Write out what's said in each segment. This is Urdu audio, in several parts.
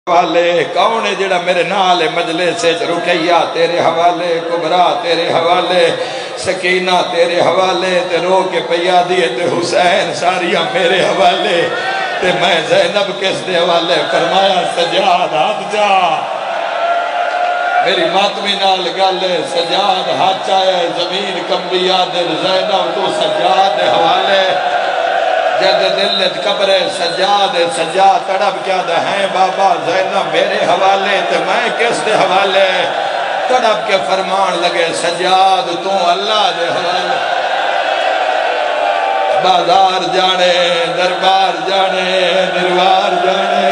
حوالے کون ہے جڑا میرے نال مجلس سے رکیہ تیرے حوالے، کبرا تیرے حوالے، سکینہ تیرے حوالے، تے رو کے پیا دیئے تے حسین ساریاں میرے حوالے، تے میں زینب کس دے حوالے فرمایا سجاد ہاتھ جا میری ماتمی نال گالے سجاد ہاتھ چاہے زمین کمبی آدھر زینب تو سجاد دے حوالے جد دلت قبر سجاد تڑپ کیا دے ہیں بابا زینب میرے حوالے تے میں کس دے حوالے تڑپ کے فرمان لگے سجاد تو اللہ دے حوالے بازار جانے دربار جانے نروار جانے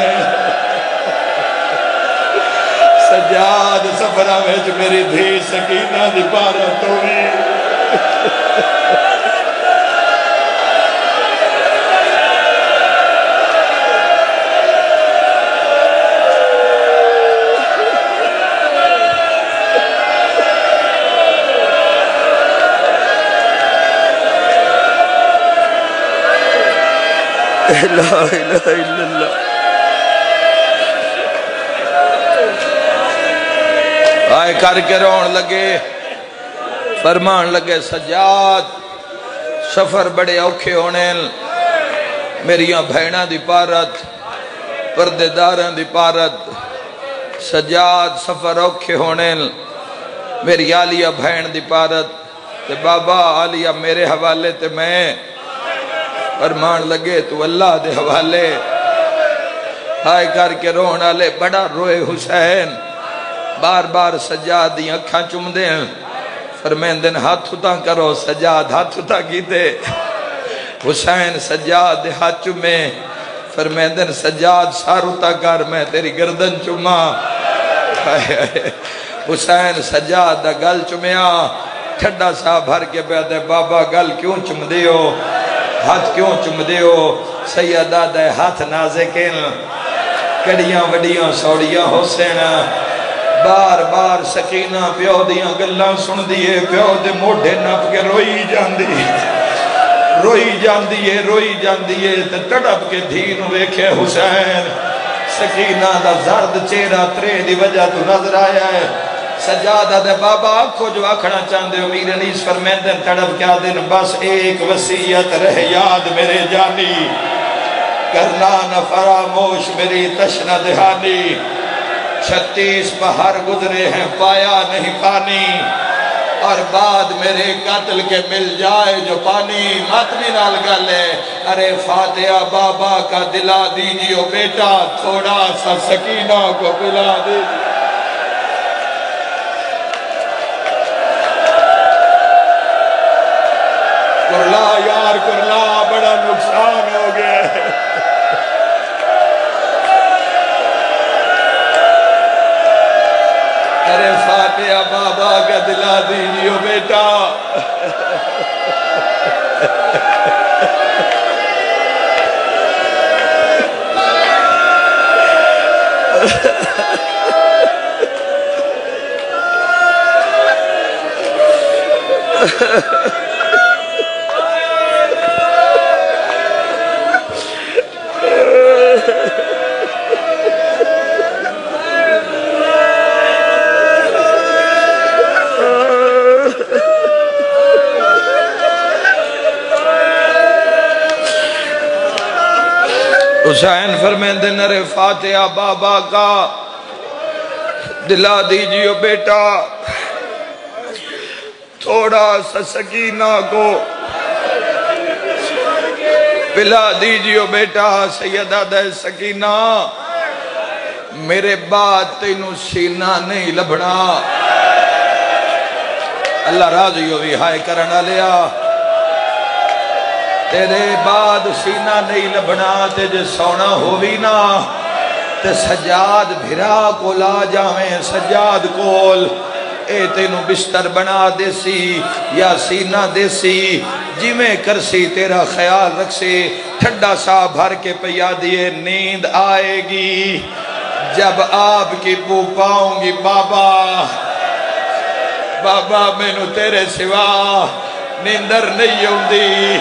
سجاد سفرہ میں جو میری دھی سکینہ دی پارا توڑی لا الہ الا اللہ آئے کر کے رون لگے فرمان لگے سجاد سفر بڑے اوکھے ہونے میریاں بھینہ دی پارت پردے داران دی پارت سجاد سفر اوکھے ہونے میری آلیہ بھین دی پارت تے بابا آلیہ میرے حوالے تے میں فرمان لگے تو اللہ دے حوالے ہائے کر کے رون آلے بڑا روئے حسین بار بار سجاد دی اکھاں چم دیں فرمین دن ہاتھ اتا کرو سجاد ہاتھ اتا کی دے حسین سجاد دے ہاتھ چمیں فرمین دن سجاد سار اتا کر میں تیری گردن چما حسین سجاد دا گل چمیا ٹھڈا سا بھر کے بیدے بابا گل کیوں چم دیو ہاتھ کیوں چم دیو سیدہ دے ہاتھ نازکین کڑیاں وڈیاں سوڑیاں حسین بار بار سکینہ پیو دیاں گلاں سن دیئے پیو دے موڑے نپ کے روئی جاندیے تے تڑپ کے دھین ویکھے حسین سکینہ دا زرد چہرہ ترے دی وجہ تو نظر آیا ہے سجادہ دے بابا کو جو آکھنا چاندے امیر انیس فرمیندن تڑپ کیا دن بس ایک وصیت رہ یاد میرے جانی کرنا نہ فراموش میری تشنہ دہانی 36 پہر گزرے ہیں پایا نہیں پانی اور بعد میرے قتل کے مل جائے جو پانی ماتمی نال گلے ارے فاتحہ بابا کا دلا دیجیو بیٹا تھوڑا سا سکینہ کو پلا دیجیو کرلا یار کرلا بڑا نقصان ہو گیا ہے ارے فاتحہ بابا کا دلا دیجیو بیٹا حسین فرمیندن ارے فاتحہ بابا کا دلا دیجیو بیٹا تھوڑا سا سکینہ کو پلا دیجیو بیٹا سیدہ دے سکینہ میرے بعد تینوں سینہ نہیں لبھنا اللہ راضی ہوئی ہائے کرنا لیا تیرے بعد سینہ نہیں لبنا تیجے سونا ہوئی نا تے سجاد بھرا کو لا جاویں سجاد کول اے تینوں بستر بنا دیسی یا سینہ دیسی جی میں کرسی تیرا خیال رکھسی ٹھڈا سا بھر کے پیا دیے نیند آئے گی جب آپ کی بو پاؤں گی بابا میں نو تیرے سوا نیندر نہیں ہوندی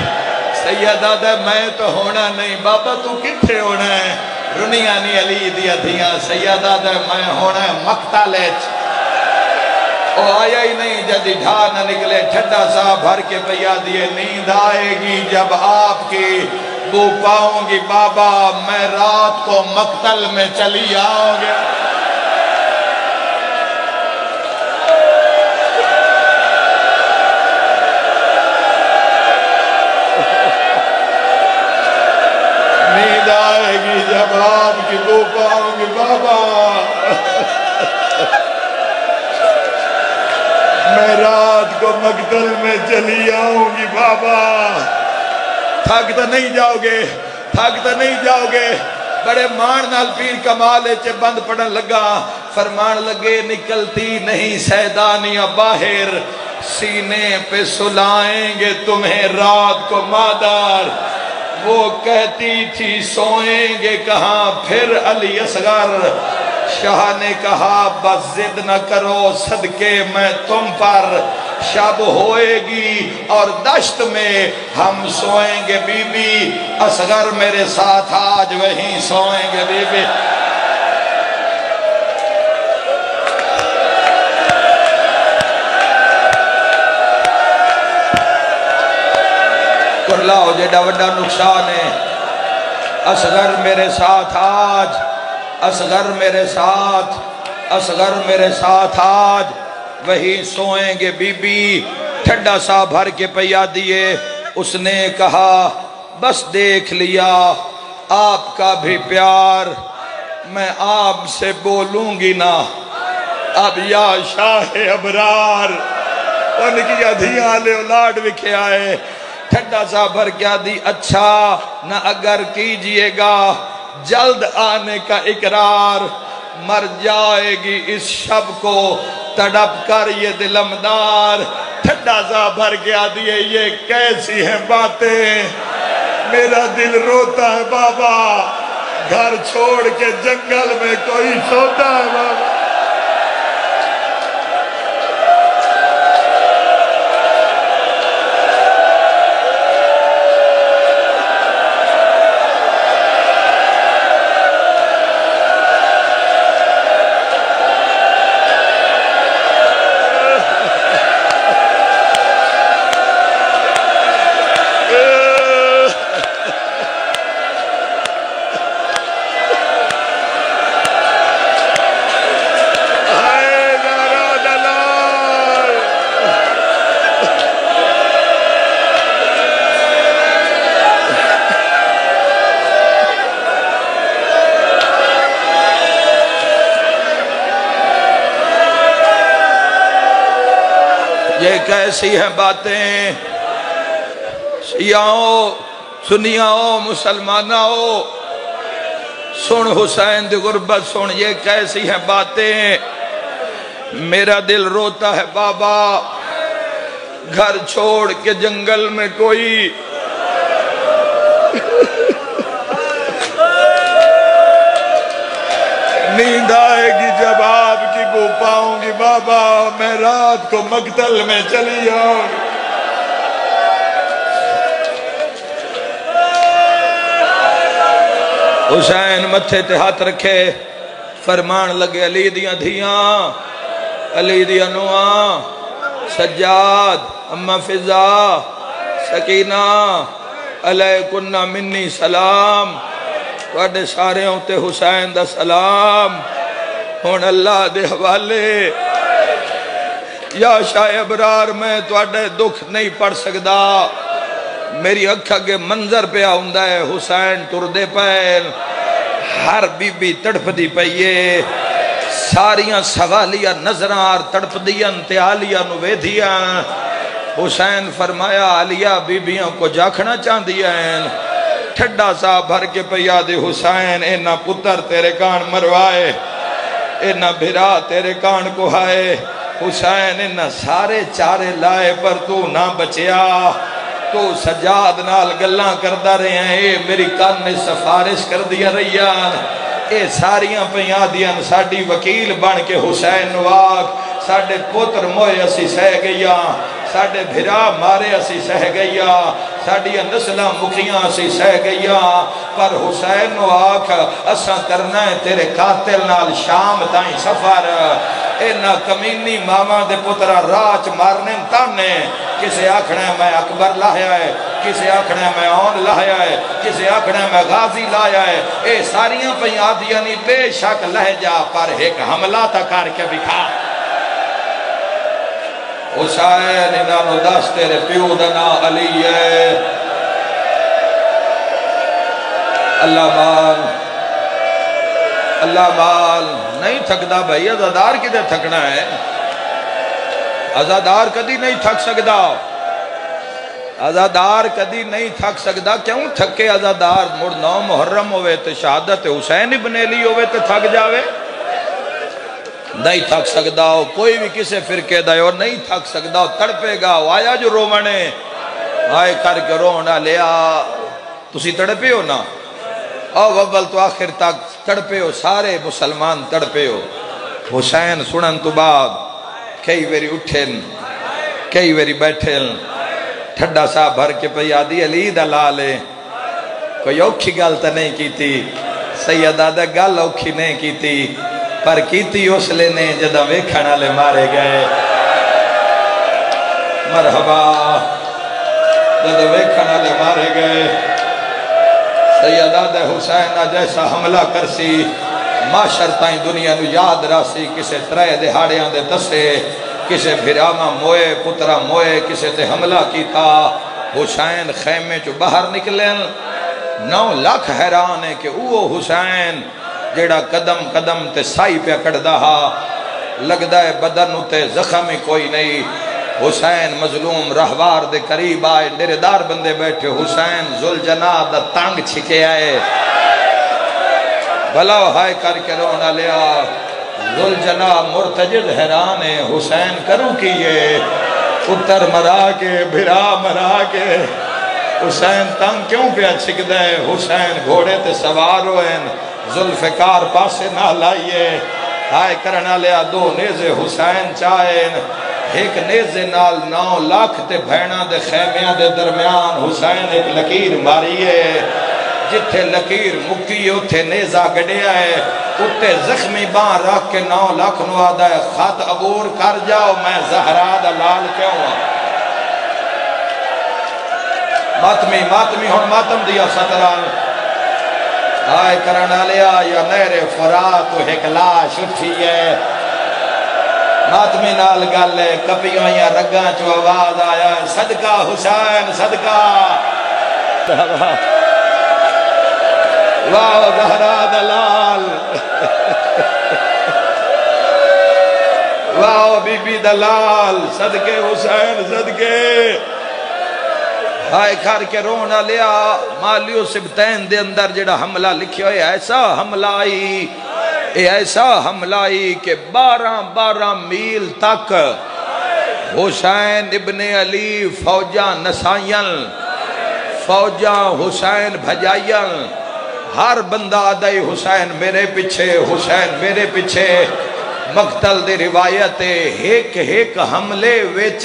سیدہ دے میں تو ہونا نہیں بابا تو کتھے ہونا ہے رنیاں نہیں علی دیا دھیاں سیدہ دے میں ہونا مقتل او آیا ہی نہیں جدی ڈھا نہ نکلے ٹھڈا سا بھر کے پیا دیے نیند آئے گی جب آپ کی بو پاؤں گی بابا میں رات کو مقتل میں چلی آؤں گے نیند آئے گی جب آپ کی بو پاؤں گی بابا میں رات کو مقتل میں چلی آؤں گی بابا تھک تو نہیں جاؤ گے تھک تو نہیں جاؤ گے بڑے مان نال پیر کمالے چے بند پڑھن لگا فرمان لگے نکلتی نہیں سیدانیاں باہر سینے پہ سلائیں گے تمہیں رات کو مادر وہ کہتی تھی سوئیں گے کہاں پھر علی اصغر شاہ نے کہا بس ضد نہ کرو صدقے میں تم پر شب ہوئے گی اور دشت میں ہم سوئیں گے بی بی اصغر میرے ساتھ آج وہیں سوئیں گے بی بی کرلاؤ جیڑا وڈا نقصان ہے اصغر میرے ساتھ آج اصغر میرے ساتھ اصغر میرے ساتھ آج وہی سوئیں گے بی بی ٹھڈا سا بھر کے پیا دیے اس نے کہا بس دیکھ لیا آپ کا بھی پیار میں آپ سے بولوں گی نا اب یا شاہ ابرار ان کی ادھیاں لے اولاد وکھے آئے ٹھڈا سا بھر کیا دی اچھا نہ اگر کیجئے گا جلد آنے کا اقرار مر جائے گی اس شب کو تڑپ کر یہ دلمدار ٹھڈا سا بھر گیا دیے یہ کیسی ہیں باتیں میرا دل روتا ہے بابا گھر چھوڑ کے جنگل میں کوئی سوتا ہے بابا یہ کیسی ہیں باتیں شیعوں سنیاؤں مسلمانوں سن حسین دی غربت سن یہ کیسی ہیں باتیں میرا دل روتا ہے بابا گھر چھوڑ کے جنگل میں کوئی نیند آئے گی جب آپ کی بو پاؤں گی بابا میں رات کو مقتل میں چلی آؤں حسین متھے تے ہاتھ رکھے فرمان لگے علی دیاں دھیاں علی دیاں نواں سجاد اما فضا سکینہ علیکن منی سلام وڈے سارے ہوتے حسین دا سلام ہون اللہ دے حوالے یا شاہ ابرار میں توڑے دکھ نہیں پڑھ سکدا میری اکھا کے منظر پہ آؤندہ ہے حسین ٹردے پہل ہر بی بی تڑپ دی پئیے ساریاں سوالیاں نظرار تڑپ دیاں انتیالیاں نوے دیاں حسین فرمایا علیہ بی بیاں کو جاکھنا چاند دیا ہیں ٹھڈا سا بھر کے پیا دے حسین اینا پتر تیرے کان مروائے اینا بھرا تیرے کان کو ہائے حسین اینا سارے چارے لائے پر تو نہ بچیا تو سجاد نال گلاں کردہ رہے ہیں اے میری کان نے سفارش کر دیا رہیا اے ساریاں پیاں دیاں ساڑی وکیل بن کے حسین نواق ساڑے پتر موئے اسی سہ گیا ساڑے بھرا مارے اسی سہ گئیا ساڑی نسلہ مکیاں اسی سہ گئیا پر حسین نو آکھ اساں کرنا ہے تیرے قاتل نال شام تائیں سفر اینا کمینی ماما دے پترہ راچ مارنے تانے کسے آکھنا ہے میں اکبر لایا ہے کسے آکھنا ہے میں اون لایا ہے کسے آکھنا ہے میں غازی لایا ہے اے ساریاں پیاد یعنی بے شک لہجہ پر ایک حملہ تا کر کے بکھا حسین انہوں دس تیرے پیو دنا علی ہے اللہ مال نہیں تھکدا بھائی عزادار کدھے تھکنا ہے عزادار کدھی نہیں تھک سکدا عزادار کدھی نہیں تھک سکدا کیوں تھکے عزادار مڑ 9 محرم ہوئے تو شہادت حسین ابن علی ہوئے تو تھک جاوے نہیں تھک سکدا ہو کوئی بھی کسے فرقے دا اور نہیں تھک سکدا ہو تڑپے گا آیا جو رومنے آئے کر کے رونا لیا تسی تڑپے ہو نا اول تو آخر تک تڑپے ہو سارے مسلمان تڑپے ہو حسین سنن تو بعد کئی ویری اٹھن کئی ویری بیٹھن ٹھڈا صاحب بھر کے پیادی علی دلالے کوئی اوکھی گل تا نہیں کی تھی سیدہ دا گل اوکھی نہیں کی تھی پر کیتی اس لینے جدہ ویکھنا لے مارے گئے مرحبا جدہ ویکھنا لے مارے گئے سیدہ دے حسین جیسا حملہ کرسی معاشر تائیں دنیا نو یاد راسی کسے ترے دہاڑیاں دے تسے کسے بھراما موئے پترہ موئے کسے تے حملہ کیتا حسین خیمے چو باہر نکلیں 9 لاکھ حیران ہے کہ اوہ حسین جیڑا قدم قدم تے سائی پہ کڑدا ہا لگدا ہے بدن تے زخمی کوئی نہیں حسین مظلوم رہوار دے قریب آئے ڈیردار بندے بیٹھے حسین ذوالجناح دا تانگ چھکے آئے بھلاو ہائے کر کے رونا لیا ذوالجناح مرتجد حیران ہے حسین کروں کیے اتر مرا کے بھرا مرا کے حسین تانگ کیوں پہ چھک دے حسین گھوڑے تے سوار ہوئیں ذوالفقار پاسے نہ لائیے ہائے کرنا لیا 2 نیزے حسین چاہیں ایک نیزے نال 9 لاکھ تے بھینا دے خیمیاں دے درمیان حسین ایک لکیر ماریے جتھے لکیر مکی اتھے نیزہ گڑے آئے اتھے زخمی بان رکھ کے 9 لاکھ نو آدھا ہے خط عبور کر جاؤ میں زہرا دلال کیوں ہوں ماتمی ہون ماتم دیا ستران آئے کرنا لیا یا نہر فرات و ایک لاش اٹھی ہے ماتمی نال گل ہے کپیوں یا رگاں چو آواز آیا ہے صدقہ حسین صدقہ واہ زہرا دلال واہ بی بی دلال صدقے حسین صدقے ہائے کھار کے رونا لیا مالیو سبتین دے اندر جڑا حملہ لکھیا ہے ایسا حملہ آئی کہ 12 میل تک حسین ابن علی فوجہ نسائین فوجہ حسین بھجائین ہر بندہ آدھائی حسین میرے پیچھے مقتل دے روایت ایک حملے وچ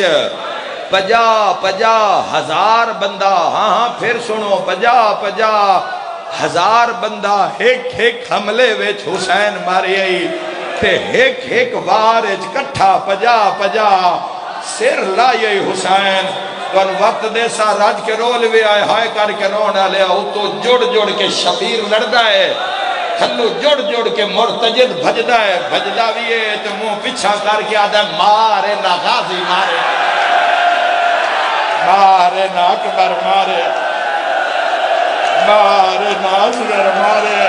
50,000 بندہ ہاں پھر سنو 50,000 بندہ ایک حملے وچ حسین ماری آئی تے ایک وار اچ کٹھا 50 سر لائی آئی حسین تو ان وقت دے سا راج کے رول بھی آئے ہائے کر کے رونا لیا وہ تو جڑ کے شبیر لڑدا ہے کھلو جڑ کے مرتجد بھجدا ہے بھجدا بھی ہے تو منہ پیچھا کر کے آدھا مارے نا غازی مارے نا اکبر مارے نا اصغر مارے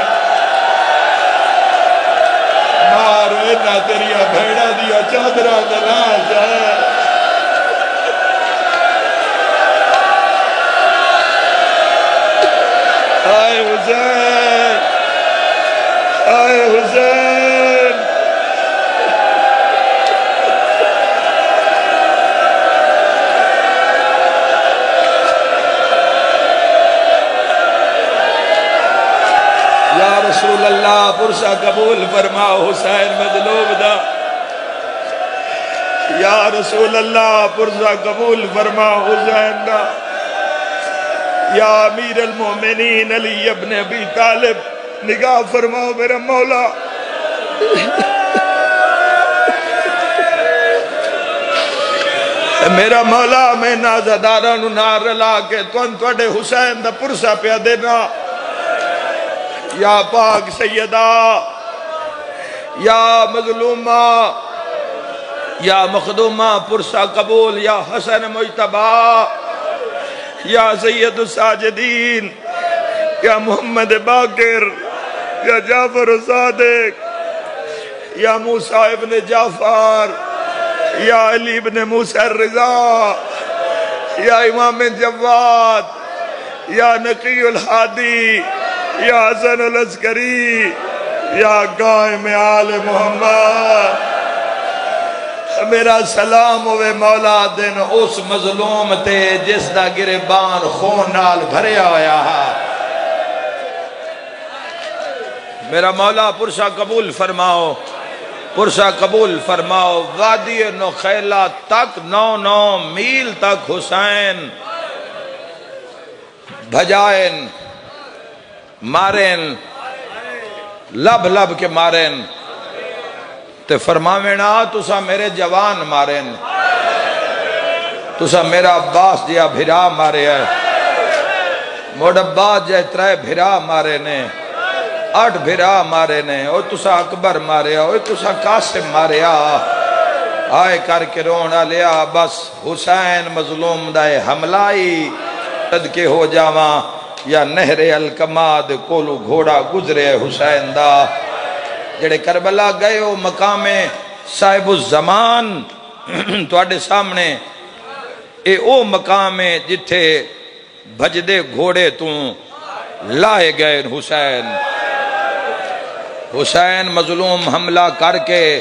نا تیریا بھیڑا دیا چادرہ دلاش ہے آئے حسین یا رسول اللہ پرسہ قبول فرما حسین مظلوم دا یا رسول اللہ پرزا قبول فرما حسین دا یا امیر المومنین علی ابن ابی طالب نگاہ فرماؤ میرا مولا میرا مولا میں نازدارانو نار رلا کے توڑے حسین دا پرسا پیا دینا یا پاک سیدہ یا مظلومہ یا مخدومہ پرسا قبول یا حسن مجتبہ یا سید الساجدین یا محمد باقر یا جعفر صادق یا موسیٰ ابن جعفر یا علی ابن موسیٰ الرضا یا امام جواد یا نقی الحادی یا حسن العسکری یا قائم آل محمد میرا سلام ہوئے مولا دن اس مظلوم تے جس دا گربان خون نال بھریا ہویا میرا مولا پرسا قبول فرماؤ پرسا قبول فرماؤ وادی نخیلہ تک 9 میل تک حسین بھجائن مارن لب لب کے مارن تے فرماوینا تسا میرے جوان مارن تسا میرا عباس جیا بھرا مارے ہے موڑ عباس جائے 3 بھرا مارے نے 8 بھرا مارے نے اوہ تسا اکبر مارے اوہ تسا قاسم مارے آئے کر کے رونا لیا بس حسین مظلوم دائے حملائی صدقے ہو جاواں یا نہر الکماد کولو گھوڑا گزرے حسین دا جڑے کربلا گئے ہو مقام صاحب الزمان توڑے سامنے اے او مقام جتھے بھجدے گھوڑے توں لائے گئے حسین مظلوم حملہ کر کے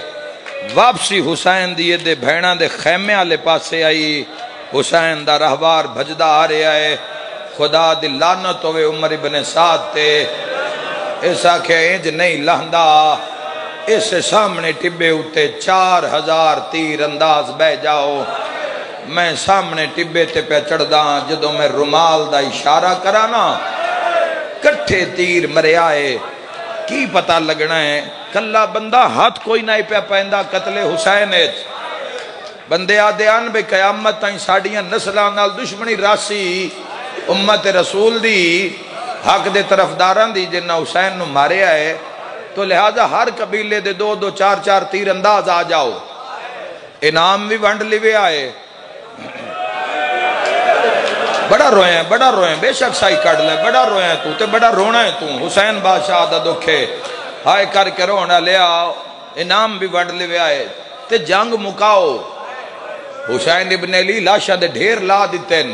واپسی حسین دیئے دے بھیڑاں دے خیمے آلے پاسے آئی حسین دا رہوار بھجدہ آ رہے آئے خدا دی لعنت ہوئے عمر ابن سعد تے ایسا کہ انج نہیں لہندہ اس سامنے ٹبے ہوتے 4000 تیر انداز بہ جاؤ میں سامنے ٹبے تے پہ چڑھ دا جدو میں رومال دا اشارہ کرانا کٹھے تیر مرے آئے کی پتہ لگنا ہے کلا بندہ ہاتھ کوئی نہیں پہ پہندہ قتل حسین بندے آدھے آن بے قیامت تائیں ساڑیاں نسلان نال دشمنی راسی امت رسول دی حق دے طرف داران دی جنہ حسین نو مارے آئے تو لہذا ہر قبیلے دے 2 4 تیر انداز آ جاؤ انعام بھی ونڈ لیوے آئے بڑا روئیں بے شک سائی کڑ لے بڑا روئیں تو تے بڑا رونا ہے تو حسین بادشاہ دا دکھے آئے کر کے رونا لے آؤ انعام بھی ونڈ لیوے آئے تے جنگ مکاؤ حسین ابن علی لاشا دے ڈھیر لا دیتن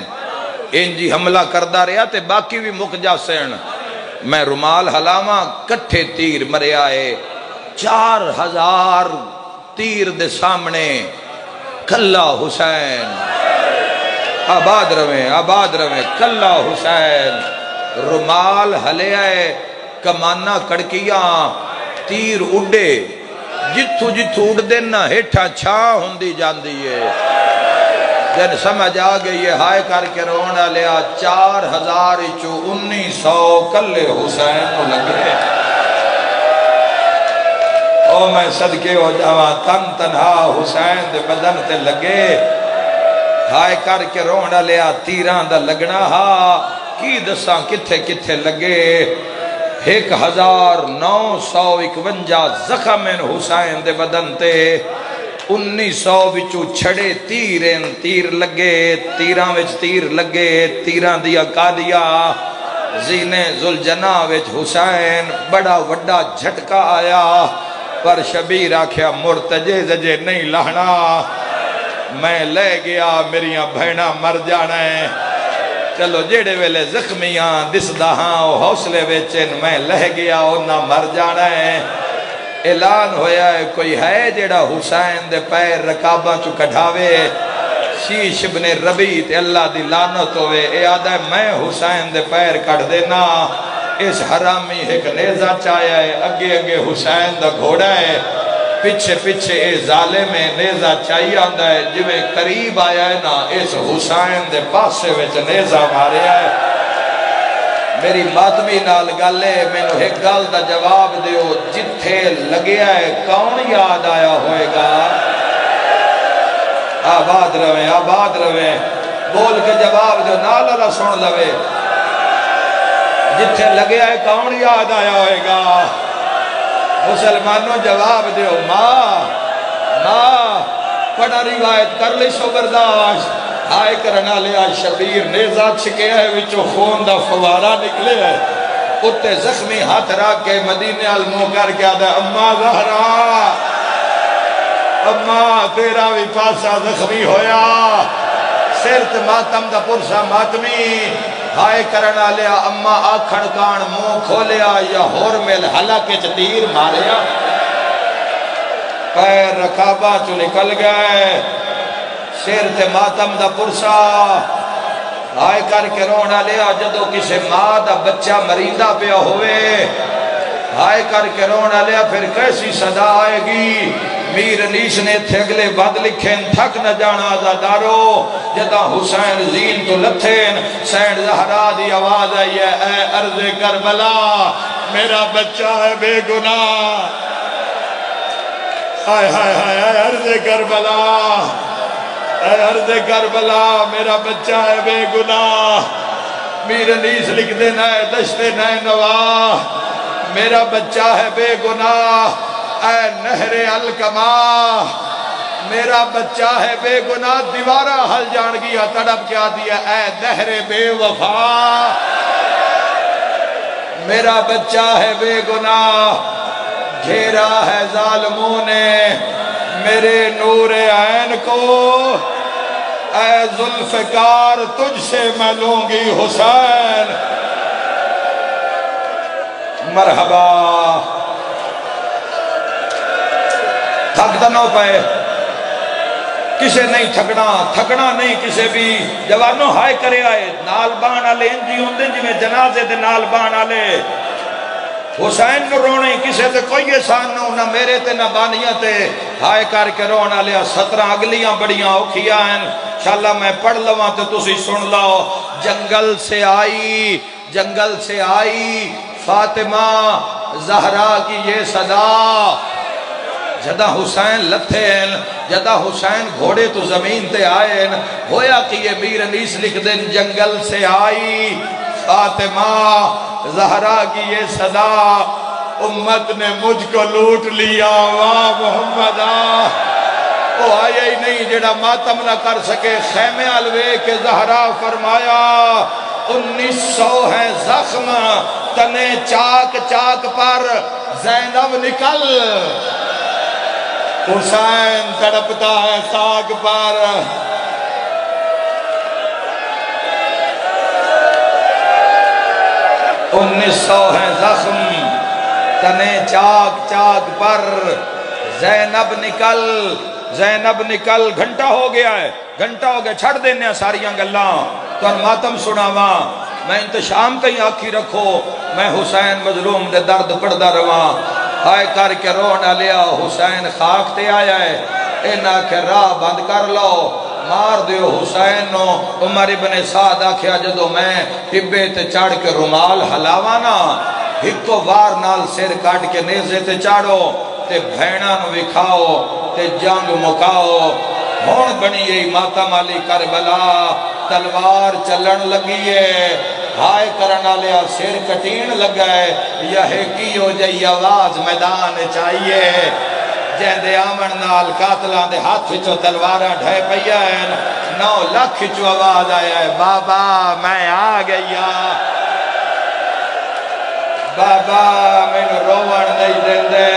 انجی حملہ کردہ رہا تے باقی بھی مک جا سین میں رومال حلاما کٹھے تیر مرے آئے 4000 تیر دے سامنے کلا حسین آباد رویں کلا حسین رومال ہلے آئے کمانا کڑکیاں تیر اڈے جتھو اڈ دینا ہیٹھا چھاں ہوندی جان دیئے جن سمجھ آگئی ہے ہائے کر کے رونا لیا 4000 1900 کلے حسین کو لگے او میں صدقے ہو جاواں تنہا حسین دے بدن تے لگے ہائے کر کے رونا لیا تیران دا لگنا کی دساں کتھے لگے 1951 زخمین حسین دے بدن تے 1900 وچو چھڑے تیر لگے تیران وچ تیر لگے تیران دیا کالیا زینے ذوالجناح وچ حسین بڑا وڈا جھٹکا آیا پر شبیر آکھیا مرتجے زجے نہیں لہنا میں لے گیا میریاں بھیڑا مر جانا ہے چلو جیڑے ویلے زخمیاں دس دہاں حوصلے ویچن میں لے گیا انہا مر جانا ہے اعلان ہویا ہے کوئی ہے جیڑا حسین دے پیر رکاباں چو کڑھاوے شیش ابن ربی تے اللہ دی لعنت ہوئے اے آدھا ہے میں حسین دے پیر کڑھ دینا اس حرامی ایک نیزہ چایا ہے اگے حسین دا گھوڑا ہے پیچھے پیچھے اے ظالم نیزہ چاہیے آندہ ہے جویں قریب آیا ہے نا اس حسین دے پاسے وچ نیزہ مارے ہے میری ماتمی نال گالے میں نے ایک گال دا جواب دیو جتھے لگیا ہے کون یاد آیا ہوئے گا آباد رویں بول کے جواب دیو نال اللہ سن لوے جتھے لگیا ہے کون یاد آیا ہوئے گا مسلمانوں جواب دیو ماں پڑھا روایت کر لی سو برداشت آئے کرنا لیا شبیر نیزہ چھکے ہے وچو خون دا فوارہ نکلے ہے اتے زخمی ہاتھ راک کے مدینے علموں کر کے آدھا اممہ زہرا اممہ تیرا بھی پاسا زخمی ہویا سرت ماتم دا پرسا ماتمی ہائے کرنا لیا اممہ آکھڑ کان منہ کھولیا یا ہور میل حلقے تیر ماریا پیر رکابہ چو نکل گئے سرت ماتم دا پرسا آئے کر کے رونا لیا جدو کسے ماں دا بچہ مریندہ پیا ہوئے آئے کر کے رونا لیا پھر کیسی صدا آئے گی میر انیس نے تھے اگلے بند لکھیں تھک نہ جانا آزادارو جدا حسین زین تو لتھین سینڈ زہرا دی آواز آئی ہے اے ارض کربلا میرا بچہ ہے بے گناہ ہائے ہائے ہائے اے ارض کربلا اے ارض کربلا میرا بچہ ہے بے گناہ میر انیس لکھ دینا ہے دشت نینوا میرا بچہ ہے بے گناہ اے نہر الکما میرا بچہ ہے بے گناہ دیوارہ حل جان گیا تڑپ کیا دیا اے نہر بے وفا میرا بچہ ہے بے گناہ گھیرا ہے ظالموں نے میرے نور عین کو اے ذوالفقار تجھ سے میں لوں گی حسین مرحبا تھک دنوں پہ کسے نہیں تھکنا نہیں کسے بھی جوانوں ہائے کرے آئے نال بان آلے انجی ہوندے جی میں جنازے دے نال بان آلے حسین نو رونے کسے تے کوئی احسان نہ میرے تے نہ بانیاں تے ہائے کر کے رونا لیا 17 اگلیاں بڑیاں اوکھیاں ہیں انشاءاللہ میں پڑھ لواں تے تسی سن لاؤ جنگل سے آئی فاطمہ زہرا کی یہ صدا جدہ حسین لتھے ہیں جدہ حسین گھوڑے تو زمین تے آئے ہیں ہویا کہ یہ میر انیس لکھ دیں جنگل سے آئی فاطمہ زہرا کی یہ صدا امت نے مجھ کو لوٹ لیا واہ محمدہ وہ آئے ہی نہیں جڑا ماتم نہ کر سکے خیمے علوے کے زہرا فرمایا 1900 ہے زخم تنے چاک چاک پر زینب نکل حسین تڑپتا ہے خاک پر 1900 ہے زخم تنے چاک چاک پر زینب نکل گھنٹہ ہو گیا چھڑ دینے ساریاں گلاں تو ان ماتم سناواں میں انتشام کہیں آکھی رکھو میں حسین مظلوم دے درد پڑھدا رواں ہائے کر کے رونا لیا حسین خاک تے آیا ہے اینا کے راہ بند کر لو مار دیو حسین نو عمر ابن سعد آکھیا جدو میں ٹبے تے چڑھ کے رومال ہلاوانا ہکو وار نال سر کاٹ کے نیزے تے چاڑو تے بھینا نو وکھاؤ تے جنگ مکاؤ ہون بنی یہی ماتم علی کربلا تلوار چلن لگیے ہائے کرنا لیا سر کٹین لگائے یہ کیو جائی آواز میدان چاہیے جہندے آمن نال قاتلان دے ہاتھ وچو تلوارہ ڈھائے پیا ہے 9 لاکھ چو آواز آیا ہے بابا میں آ گیا بابا میں روان نہیں دن دے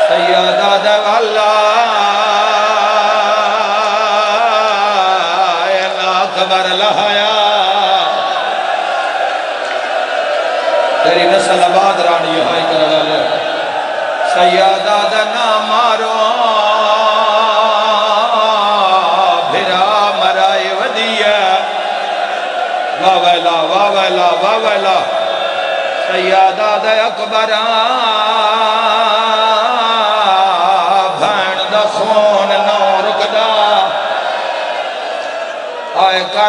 سیدہ دواللہ خبر لہایا تیری نسل آباد رانی ہائی کرنا لے سیادہ دنا مارو بھرا مرائے ودیہ واویلا سیادہ دے اکبران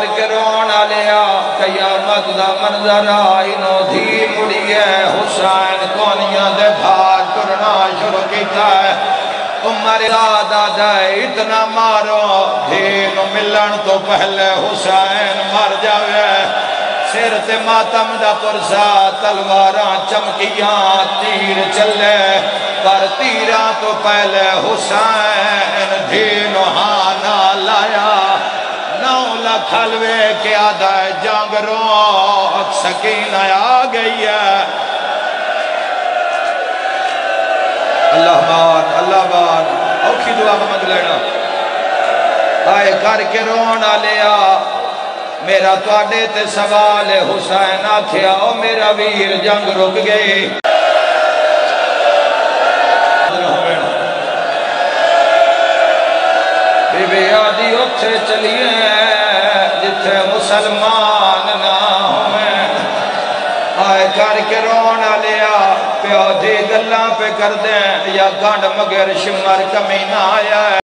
کر کے رونا لیا قیامت دا منظر آئی نو دھی مڑی ہے حسین کونیاں دے بھار کرنا شروع کیتا ہے عمر دادا دے اتنا مارو دھینو ملن تو پہلے حسین مر جاوے سر تے ماتم دا پرسا تلواراں چمکیاں تیر چلے پر تیراں تو پہلے حسین دھینو ہانا لایا نو لکھ حلوے کے آدھا جنگ روک سکینہ آ گئی ہے اللہ بار اوکھی دعا مانگ لینا آئے کر کے رونا لیا میرا تواڈے تے سوال حسین آکھیا او میرا ویر جنگ رک گئی بی بی آدھی اتھے چلیے جتھے مسلمان نہ ہوئے آئے کر کے رونا لیا پیو دی گلاں پہ کر دیں یا گانڈ مگر شمر کمینہ آیا ہے